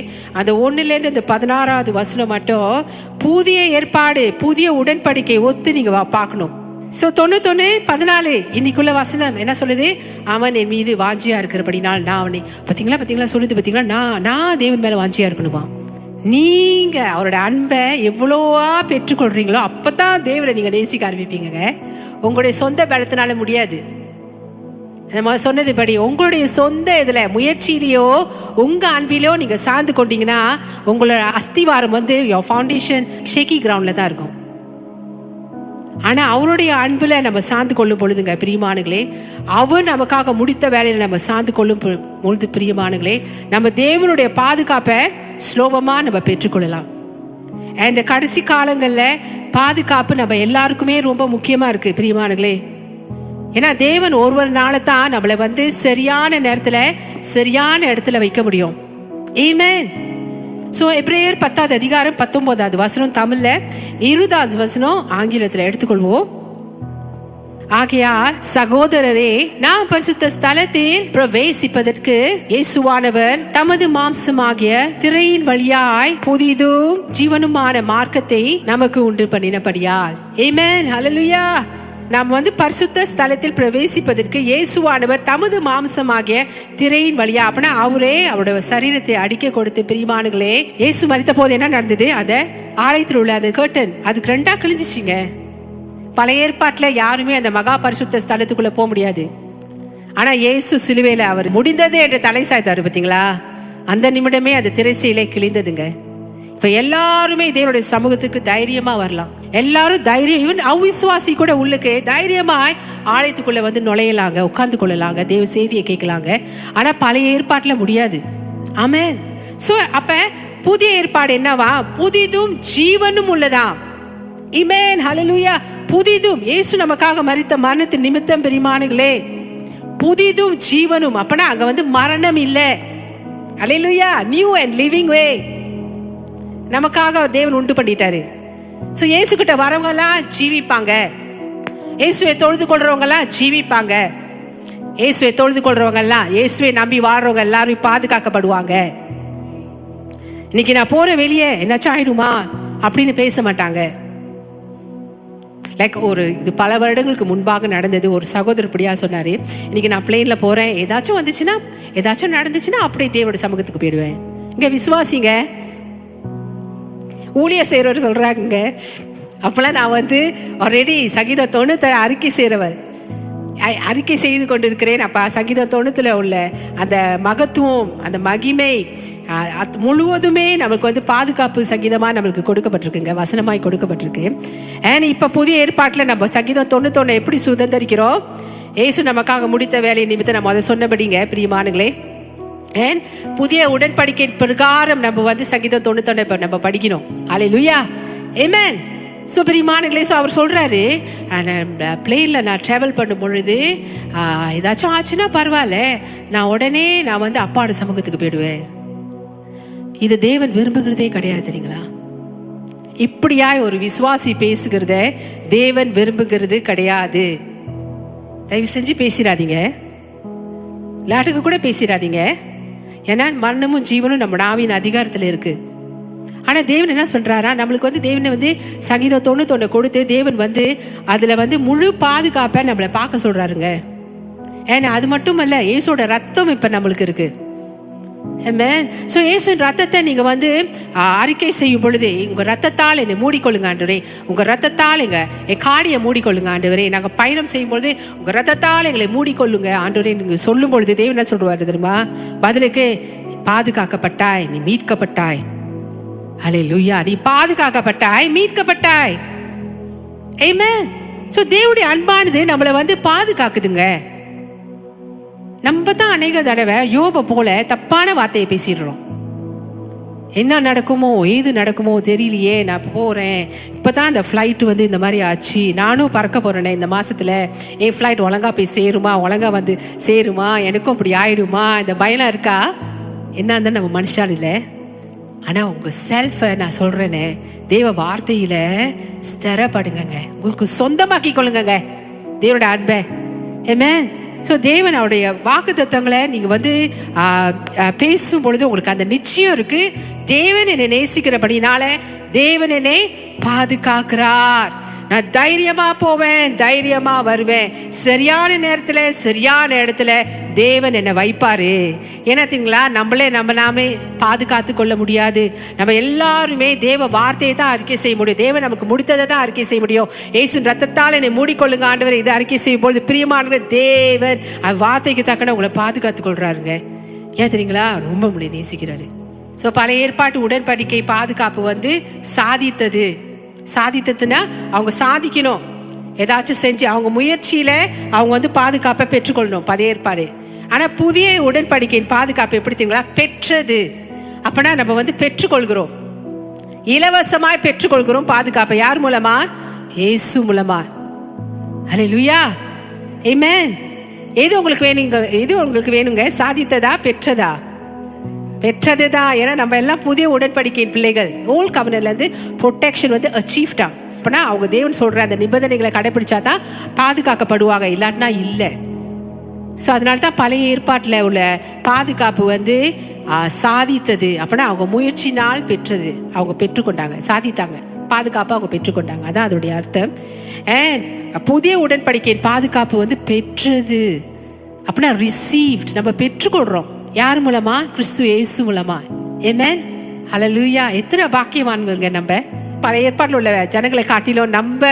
அந்த 1லேருந்து அந்த 16வது வசனம் மட்டும் புதிய ஏற்பாடு, புதிய உடன்படிக்கை ஒத்து நீங்க பார்க்கணும். சோ 91:14 இன்னைக்குள்ள வசனம் என்ன சொல்லுது? அவன் என் மீது வாஞ்சியா இருக்கிறபடினால் நான் அவனை, பாத்தீங்களா சொல்லுது, பாத்தீங்களா? நான் தேவன் மேல வாஞ்சியா இருக்கணுமா? நீங்க அவரோட அன்பை எவ்வளோவா பெற்றுக்கொள்றீங்களோ அப்பதான் தேவனை நீங்க நேசிக்க ஆரம்பிப்பீங்க. உங்களுடைய சொந்த பலத்தினால முடியாது. நம்ம சொன்னதுபடி உங்களுடைய சொந்த இதுல முயற்சியிலையோ உங்க அன்பிலையோ நீங்க சார்ந்து கொண்டீங்கன்னா உங்களோட அஸ்திவாரம் யோர் ஃபவுண்டேஷன் ஷேக்கி கிரவுண்ட்ல தான் இருக்கும். ஆனா அவருடைய அன்புல நம்ம சார்ந்து கொள்ளும் பொழுதுங்க பிரியமானங்களே, அவர் நமக்காக முடித்த வேலையில நம்ம சார்ந்து கொள்ளும் பொழுது பிரியமானங்களே, நம்ம தேவனுடைய பாதுகாப்பை சுலபமா நம்ம பெற்றுக்கொள்ளலாம். இந்த கடைசி காலங்கள்ல பாதுகாப்பு நம்ம எல்லாருக்குமே ரொம்ப முக்கியமா இருக்கு பிரியமானங்களே. ஏன்னா தேவன் ஒருவர்னால தான் நம்மளை சரியான நேரத்துல சரியான இடத்துல வைக்க முடியும். ஆமென். சோ எபிரேயர் 10வது அதிகாரம் 19வது வசனம் தமிழ்ல, 20வது வசனம் ஆங்கிலத்துல எடுத்துக்கொள்வோம். ஆகையால் சகோதரரே, நாம் பரிசுத்த ஸ்தலத்தில் பிரவேசிப்பதற்கு இயேசுவானவர் தமது மாம்சமாகிய திரையின் வழியாய் புதிதும் ஜீவனுமான மார்க்கத்தை நமக்கு உண்டு பண்ணினபடியால். ஆமென். ஹல்லேலூயா. நாம் பரிசுத்த ஸ்தலத்தில் பிரவேசிப்பதற்கு இயேசுவானவர் தமது மாம்சமாகிய திரையின் வழியா, அப்படின்னா அவரே அவருடைய சரீரத்தை அடிக்க கொடுத்து பிரியமானங்களே, இயேசு மரித்த போது என்ன நடந்தது? அந்த ஆலயத்தில் உள்ள அந்த கர்டன் அது 2ஆ கிழிஞ்சிச்சிங்க. பழைய ஏற்பாட்டுல யாருமே அந்த மகா பரிசுத்த ஸ்தலத்துக்குள்ள போக முடியாது. ஆனா இயேசு சிலுவையில அவர் முடிந்தது என்று தலை சாய்த்தாரு பார்த்தீங்களா, அந்த நிமிடமே அந்த திரைச்சீலை கிழிந்ததுங்க. இப்ப எல்லாருமே தேவனுடைய சமூகத்துக்கு தைரியமா வரலாம். எல்லாரும் தைரியம், ஈவன் அவிசுவாசி கூட உள்ளுக்கு தைரியமாய் ஆலயத்துக்குள்ள நுழையலாங்க, உட்கார்ந்து கொள்ளலாங்க, தேவ செய்தியை கேட்கலாங்க. ஆனா பழைய ஏற்பாட்டுல முடியாது. ஆமென். சோ அப்ப புதிய ஏற்பாடு என்னவா? புதிதும் ஜீவனும் உள்ளதாம். ஆமென். ஹல்லேலூயா. புதிதும் இயேசு நமக்காக மரித்த மரணத்தின் நிமித்தம் பெரியமானங்களே, புதிதும் ஜீவனும். அப்பனா அங்க மரணம் இல்ல. ஹல்லேலூயா. நியூ அண்ட் லிவிங் வே நமக்காக தேவன் உண்டு பண்ணிட்டாரு. சோ இயேசு கிட்ட வரவங்க எல்லாம் ஜீவிப்பாங்க. இயேசுவை தொழுது கொள்றவங்க எல்லாம் ஜீவிப்பாங்க. இயேசுவை தொழுது கொள்றவங்க எல்லாம், இயேசுவை நம்பி வாழ்றவங்க எல்லாரும் பாதுகாக்கப்படுவாங்க. இன்னைக்கு நான் போற வெளியே என்னாச்சும் ஆயிடுமா அப்படின்னு பேச மாட்டாங்க. லைக் இது பல வருடங்களுக்கு முன்பாக நடந்தது. ஒரு சகோதரர் இப்படியா சொன்னாரு, இன்னைக்கு நான் பிளேன்ல போறேன், ஏதாச்சும் நடந்துச்சுன்னா அப்படியே தேவனுடைய சமூகத்துக்கு போயிடுவேன். இங்க விசுவாசிங்க ஊழிய செய்றவர் சொல்றாங்க, அப்பெல்லாம் நான் ஆல்ரெடி சங்கீதம் 90 அறிக்கை செய்து கொண்டிருக்கிறேன். அப்ப சங்கீதம் 90 உள்ள அந்த மகத்துவம், அந்த மகிமை முழுவதுமே நமக்கு பாதுகாப்பு சங்கீதமா நம்மளுக்கு கொடுக்கப்பட்டிருக்குங்க, வசனமாய் கொடுக்கப்பட்டிருக்கு. ஏன்னா இப்ப புதிய ஏற்பாட்டுல நம்ம சங்கீதம் 91 எப்படி சுதந்திரிக்கிறோம்? இயேசு நமக்காக முடித்த வேலையை நிமித்தம் நம்ம அதை சொன்னபடிங்க பிரியமானங்களே. புதிய உடன்படிக்கை பிரகாரம் நம்ம சங்கீதம் 91 நம்ம படிக்கணும். அல்லேலூயா. ஆமென். சோ பிரியமானங்களே, சோ அவர் சொல்றாரு, பிளேன்ல நான் டிராவல் பண்ணும் பொழுது ஏதாச்சும் ஆச்சுன்னா பரவாயில்ல, நான் உடனே அப்பாவோட சமூகத்துக்கு போயிடுவேன். இது தேவன் விரும்புகிறதே கிடையாது தெரியுங்களா? இப்படியாய் ஒரு விசுவாசி பேசுகிறத தேவன் விரும்புகிறது கிடையாது. தயவு செஞ்சு பேசிடாதீங்க, லாட்டுக்கு கூட பேசிடாதீங்க. ஏன்னா மரணமும் ஜீவனும் நம்ம நாவின் அதிகாரத்துல இருக்கு. ஆனா தேவன் என்ன சொல்றாரா, நம்மளுக்கு தேவனை சங்கீதம் 91 கொடுத்து தேவன் அதுல முழு பாதுகாப்பை நம்மளை பார்க்க சொல்றாருங்க. ஏன்னா அது மட்டும் அல்ல, இயேசுவோட ரத்தம் இப்ப நம்மளுக்கு இருக்கு. சோ இயேசுவின் ரத்தத்தை நீங்க அறிக்கை செய்யும் பொழுது, உங்க ரத்தத்தால் என்னை மூடிக்கொள்ளுங்க ஆண்டவரே, உங்க ரத்தத்தால் என் காடியை மூடிக்கொள்ளுங்க ஆண்டவரே, நாங்க பயணம் செய்யும் பொழுது உங்க ரத்தத்தால் எங்களை மூடிக்கொள்ளுங்க ஆண்டவரே நீங்க சொல்லும் பொழுது தேவன் என்ன சொல்றாரு தெரியுமா? பதிலுக்கு, பாதுகாக்கப்பட்டாய், நீ மீட்கப்பட்டாய். அல்லேலூயா. நீ பாதுகாக்கப்பட்டாய், மீட்கப்பட்டாய். ஆமென். சோ தேவனுடைய அன்பானது நம்மளை பாதுகாக்குதுங்க. நம்ம தான் அநேக தடவை யோப போல தப்பான வார்த்தையை பேசிடுறோம். என்ன நடக்குமோ ஏது நடக்குமோ தெரியலையே, நான் போறேன், இப்பதான் அந்த ஃபிளைட் இந்த மாதிரி ஆச்சு, நானும் பறக்க போறேனே இந்த மாசத்துல, என் ஃபிளைட் ஒழுங்கா போய் சேருமா, ஒழுங்கா சேருமா, எனக்கும் அப்படி ஆயிடுமா, இந்த பயம் இருக்கா? என்ன இருந்தா நம்ம மனுஷால் இல்லை. ஆனா உங்க செல்ஃபை நான் சொல்றேனே, தேவ வார்த்தையில ஸ்திரப்படுங்க, உங்களுக்கு சொந்தமாக்கி கொள்ளுங்க தேவனோட அன்பை. ஆமென். ஸோ தேவன் அவருடைய வாக்கு தத்துவங்களை நீங்க பேசும் பொழுது உங்களுக்கு அந்த நிச்சயம் இருக்கு, தேவன் என்னை நேசிக்கிறபடினால தேவன் என்னை பாதுகாக்கிறார். நான் தைரியமா போவேன், தைரியமா வருவேன். சரியான நேரத்துல சரியான இடத்துல தேவன் என்னை வைப்பாரு. என்னத்தீங்களா, நாமே பாதுகாத்து கொள்ள முடியாது. நம்ம எல்லாருமே தேவ வார்த்தையை தான் அறிக்கை செய்ய முடியும். தேவன் நமக்கு முடித்ததை தான் அறிக்கை செய்ய முடியும். இயேசுவின் ரத்தத்தால் என்னை மூடிக்கொள்ளுங்க ஆண்டவர், இதை அறிக்கை செய்யும் பொழுது பிரியமானவர் தேவன் வார்த்தைக்கு தக்கன உங்களை பாதுகாத்து கொள்றாருங்க. ஏன் தெரியுங்களா, ரொம்ப உங்களை நேசிக்கிறாரு. ஸோ பழைய ஏற்பாட்டு உடன்படிக்கை பாதுகாப்பு சாதித்ததுன்னா அவங்க சாதிக்கணும், ஏதாச்சும் செஞ்சு அவங்க முயற்சியில அவங்க பாதுகாப்பை பெற்றுக்கொள்ளணும், பழைய ஏற்பாடு. ஆனா புதிய உடன்படிக்கையின் பாதுகாப்பு எப்படி தெரியுங்களா, பெற்றது. அப்பனா நம்ம பெற்றுக்கொள்கிறோம், இலவசமாய் பெற்றுக்கொள்கிறோம் பாதுகாப்பை. யார் மூலமா? இயேசு மூலமா. ஹல்லேலூயா, ஆமென். எது உங்களுக்கு வேணுங்க? சாதித்ததா, பெற்றதா? பெற்றதுதான். ஏன்னா நம்ம எல்லாம் புதிய உடன்படிக்கையின் பிள்ளைகள். ஓல்ட் கவர்னர்ல இருந்து ப்ரொடெக்ஷன் அச்சீவ்டா. அப்பனா அவங்க தேவன் சொல்ற அந்த நிபந்தனைகளை கடைபிடிச்சாதான் பாதுகாக்கப்படுவாங்க, இல்லாட்டினா இல்லை. ஸோ அதனால தான் பழைய ஏற்பாட்டில் உள்ள பாதுகாப்பு சாதித்தது. அப்படின்னா அவங்க முயற்சினால் பெற்றது, அவங்க பெற்றுக்கொண்டாங்க, சாதித்தாங்க, பாதுகாப்பு அவங்க பெற்றுக்கொண்டாங்க. அதான் அதோடைய அர்த்தம். அண்ட் புதிய உடன்படிக்கையின் பாதுகாப்பு பெற்றது அப்படின்னா ரிசீவ்ட், நம்ம பெற்றுக்கொள்றோம். யார் மூலமா? கிறிஸ்து இயேசு மூலமா. ஆமென், ஹல்லேலூயா. எத்தனை பாக்கியவான்கள்ங்க நம்ம. பழைய ஏற்பாட்டில் உள்ள ஜனங்களை காட்டிலும் நம்ம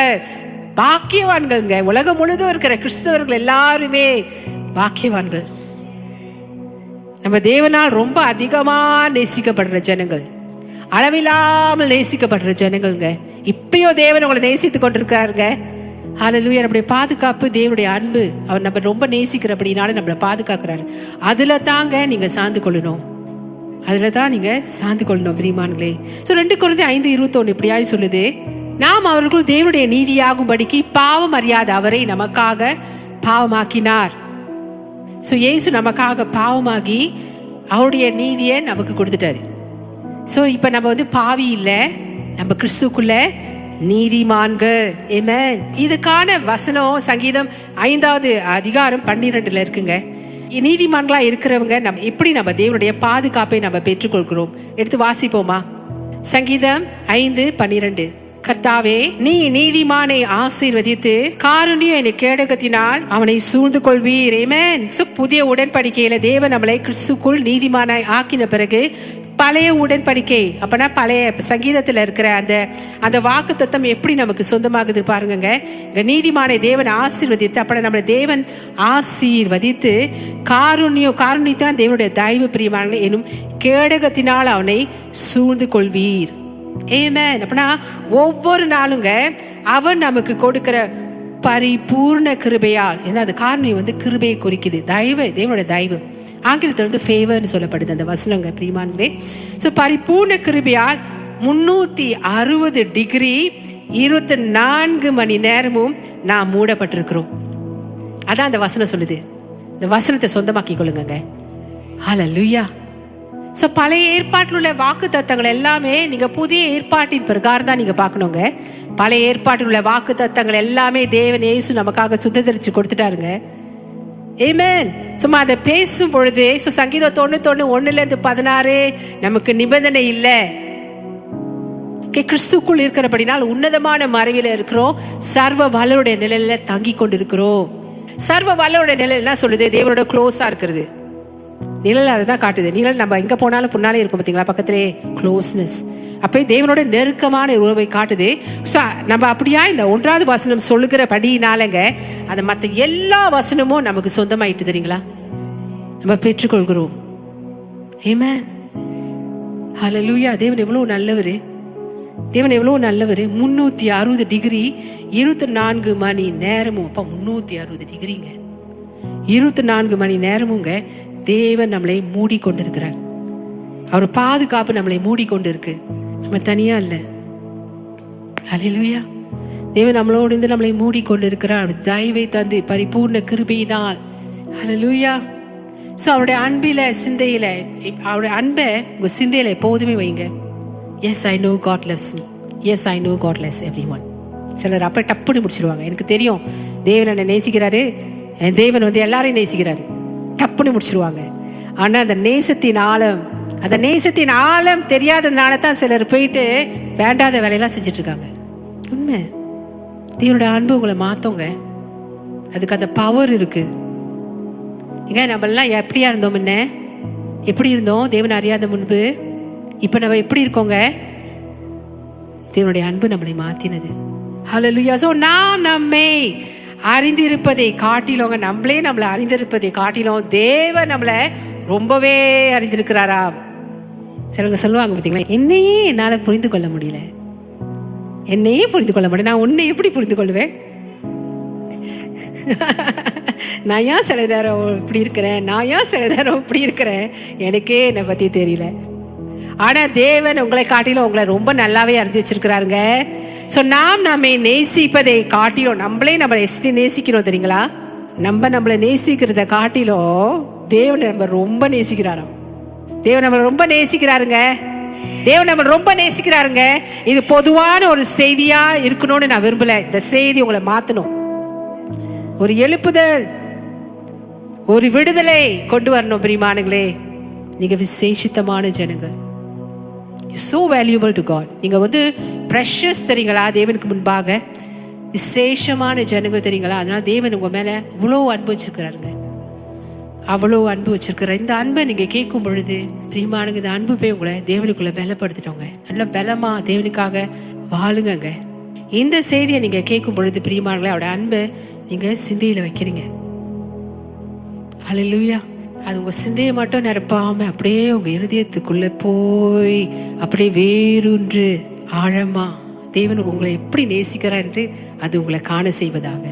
பாக்கியவான்கள்ங்க. உலகம் முழுதும் இருக்கிற கிறிஸ்தவர்கள் எல்லாருமே பாக்கியவான்கள். நம்ம தேவனால் ரொம்ப அதிகமா நேசிக்கப்படுற ஜனங்கள், அளவில்லாமல் நேசிக்கப்படுற ஜனங்கள்ங்க. இப்பயோ தேவன் உங்களை நேசித்து கொண்டிருக்காருங்க. ஹல்லேலூயா. நம்முடைய பாதுகாப்பு தேவனுடைய அன்பு. அவர் நம்ம ரொம்ப நேசிக்கிறபடினால நம்மளை பாதுகாக்கிறாரு. அதுல தாங்க நீங்க சார்ந்து கொள்ளணும், அதுல தான் நீங்க சார்ந்து கொள்ளணும் பிரியமானங்களே. ஸோ 2 கொரிந்தியர் 5:21 இப்படியாய் சொல்லுது, நாம் அவர்கள் தேவனுடைய நீதியாகும்படிக்கு பாவம் அறியாத அவரை நமக்காக பாவமாக்கினார். ஸோ இயேசு நமக்காக பாவமாகி அவருடைய நீதியை நமக்கு கொடுத்துட்டாரு. ஸோ இப்போ நம்ம பாவி இல்லை, நம்ம கிறிஸ்துக்குள்ள நீதிமான்கள். ஆமென். இதுக்கான வசனம் சங்கீதம் 5வது அதிகாரம் 12 இருக்குங்க. நீதிமான்களா இருக்கிறவங்க நம்ம தேவனுடைய பாதுகாப்பை நம்ம பெற்றுக்கொள்கிறோம். எடுத்து வாசிப்போமா? சங்கீதம் 5:12. கர்த்தாவே, நீ நீதிமானை ஆசீர்வதித்து காருண்யம் என்னை கேடகத்தினால் அவனை சூழ்ந்து கொள்வீர். ஆமென். புதிய உடன்படிக்கையில தேவன் நம்மளை கிறிஸ்துக்குள் நீதிமானாய் ஆக்கின பிறகு பழைய உடன்படிக்கை அப்பனா பழைய சங்கீதத்தில் இருக்கிற அந்த வாக்கு தத்தம் எப்படி நமக்கு சொந்தமாகுது பாருங்க. நீதிமானை தேவன் ஆசீர்வதித்து, அப்ப நம்மளை தேவன் ஆசீர்வதித்து காருண்யத்தான் தேவனுடைய தயவு பிரியமானவர்களே எனும் கேடகத்தினால் அவனை சூழ்ந்து கொள்வீர். ஆமென். அப்பனா ஒவ்வொரு நாளுங்க அவர் நமக்கு கொடுக்கிற பரிபூர்ண கிருபையால், ஏன்னா அது காருண்யம் கிருபையை குறிக்குது, தயவு, தேவனுடைய தயவு. ஆங்கிலத்தில் ஃபேவர்னு சொல்லப்படுது அந்த வசனங்க பிரியமானவர்களே. ஸோ பரிபூர்ண கிருபையால் 360 டிகிரி 24 மணி நேரமும் நாம் மூடப்பட்டிருக்கிறோம். அதான் அந்த வசனம் சொல்லுது. இந்த வசனத்தை சொந்தமாக்கி கொள்ளுங்க. ஹல்லேலூயா. ஸோ பழைய ஏற்பாட்டில் உள்ள வாக்கு தத்தங்கள் எல்லாமே நீங்க புதிய ஏற்பாட்டின் பிரகாரம் தான் நீங்க பார்க்கணுங்க. பழைய ஏற்பாட்டில் உள்ள வாக்கு தத்தங்கள் எல்லாமே தேவன் இயேசு நமக்காக சுத்தரிச்சு கொடுத்துட்டாருங்க. ஆமென். சும்மா அதை பேசும் பொழுது சங்கீதம் 91:1-16 நமக்கு நிபந்தனை இல்லை. கிறிஸ்துக்குள் இருக்கிறபடினால் உன்னதமான மறைவில இருக்கிறோம், சர்வ வல்லவருடைய நிலையில தங்கி கொண்டு இருக்கிறோம். சர்வ வல்லவருடைய நிலையில என்ன சொல்லுது? தேவனோட க்ளோஸா இருக்கிறது. நிழல் அதை தான் காட்டுது. நிழல் நம்ம எங்க போனாலும் பின்னாலே இருக்கும் பார்த்தீங்களா, பக்கத்திலே க்ளோஸ்னஸ். அப்போ தேவனோட நெருக்கமான உறவை காட்டுது. நம்ம அப்படியா இந்த 1வது வசனம் சொல்லுகிற படினாலங்க அந்த மற்ற எல்லா வசனமும் நமக்கு சொந்தமாயிட்டு தெரியுங்களா, நம்ம பெற்றுக்கொள்கிறோம். ஆமென், ஹல்லேலூயா. தேவன் எவ்வளவு நல்லவர், தேவன் எவ்வளவு நல்லவர். 360 டிகிரி 24 மணி நேரமும். அப்போ 360 டிகிரிங்க, 24 மணி நேரமுங்க தேவன் நம்மளை மூடிக்கொண்டிருக்கிறார். அவர் பாதுகாப்பு நம்மளை மூடிக்கொண்டு இருக்கு, நம்ம தனியா இல்லை. ஹல்லேலூயா. தேவன் நம்மளோடு இருந்து நம்மளை மூடிக்கொண்டு இருக்கிறார், தயவை தந்து பரிபூர்ண கிருபையினால். ஹல்லேலூயா. ஸோ அவருடைய அன்பில சிந்தையில, அவருடைய அன்பை உங்க சிந்தையில எப்போதுமே வைங்க. Yes I know God loves me, yes I know God loves everyone. சிலர் அப்ப டப்புன்னு முடிச்சிருவாங்க, எனக்கு தெரியும் தேவன் என்னை நேசிக்கிறாரு, என் தேவன் எல்லாரையும் நேசிக்கிறாரு, டப்புன்னு முடிச்சிருவாங்க. ஆனா அந்த நேசத்தின் ஆழம், அந்த நேசத்தின் ஆழம் தெரியாததுனால தான் சிலர் போயிட்டு வேண்டாத வேலையெல்லாம் செஞ்சுட்டு இருக்காங்க. உண்மை. தேவனுடைய அன்பு உங்களை மாத்தோங்க. அதுக்கு அந்த பவர் இருக்கு. இங்க நம்மளாம் எப்படியா இருந்தோம், முன்ன எப்படி இருந்தோம் தேவன் அறியாத முன்பு? இப்ப நம்ம எப்படி இருக்கோங்க? தேவனுடைய அன்பு நம்மளை மாத்தினது. ஹல்லேலூயா. சோ நாம் நம்மை அறிந்திருப்பதை காட்டிலோங்க, நம்மளே நம்மளை அறிந்திருப்பதை காட்டிலும் தேவன் நம்மளை ரொம்பவே அறிந்திருக்கிறாராம். சிலவங்க சொல்லுவாங்க பார்த்தீங்களா, என்னையே என்னால் புரிந்து கொள்ள முடியல, என்னையே புரிந்து கொள்ள முடியல, நான் உன்னை எப்படி புரிந்து கொள்வேன்? நான் ஏன் சில நேரம் இப்படி இருக்கிறேன், நான் ஏன் சில நேரம் இப்படி இருக்கிறேன், எனக்கே என்னை பற்றி தெரியல. ஆனால் தேவன் உங்களை காட்டிலும் உங்களை ரொம்ப நல்லாவே அறிஞ்சு வச்சிருக்கிறாருங்க. ஸோ நாம் நம்மை நேசிப்பதை காட்டிலும் நம்மளை எப்படி நேசிக்கிறோம் தெரியுங்களா? நம்மளை நேசிக்கிறத காட்டிலும் தேவன் நம்ம ரொம்ப நேசிக்கிறாராம். தேவன் நம்மளை ரொம்ப நேசிக்கிறாருங்க. தேவன் நம்மளை ரொம்ப நேசிக்கிறாருங்க. இது பொதுவான ஒரு செய்தியா இருக்கணும்னு நான் விரும்பல. இந்த செய்தி உங்களை மாத்தணும், ஒரு எழுப்புதல், ஒரு விடுதலை கொண்டு வரணும். பிரியமானங்களே, நீங்க விசேஷித்தமான ஜனங்கள். so valuable to God. நீங்க precious தெரியுங்களா? தேவனுக்கு முன்பாக விசேஷமான ஜனங்கள் தெரியுங்களா? அதனால தேவன் உங்க மேல அவ்வளோ அன்பு வச்சிருக்கிறாருங்க, அவ்வளோ அன்பு வச்சிருக்கிறார். இந்த அன்பை நீங்க கேட்கும் பொழுது பிரியமானங்க, இந்த அன்பு போய் உங்களை தேவனுக்குள்ள பலப்படுத்திட்டோங்க. நல்ல பலமா தேவனுக்காக வாழுங்க. இந்த செய்தியை நீங்க கேட்கும் பொழுது பிரியமானங்களே, அவரோட அன்பை நீங்க சிந்தையில வைக்கிறீங்க. ஹல்லேலூயா. அது உங்க சிந்தையை மட்டும் நிரப்பாம அப்படியே உங்க இருதயத்துக்குள்ள போய் அப்படியே வேரூன்று ஆழமா தேவன் உங்களை எப்படி நேசிக்கிறார் என்று அது உங்களை காண செய்வதாக.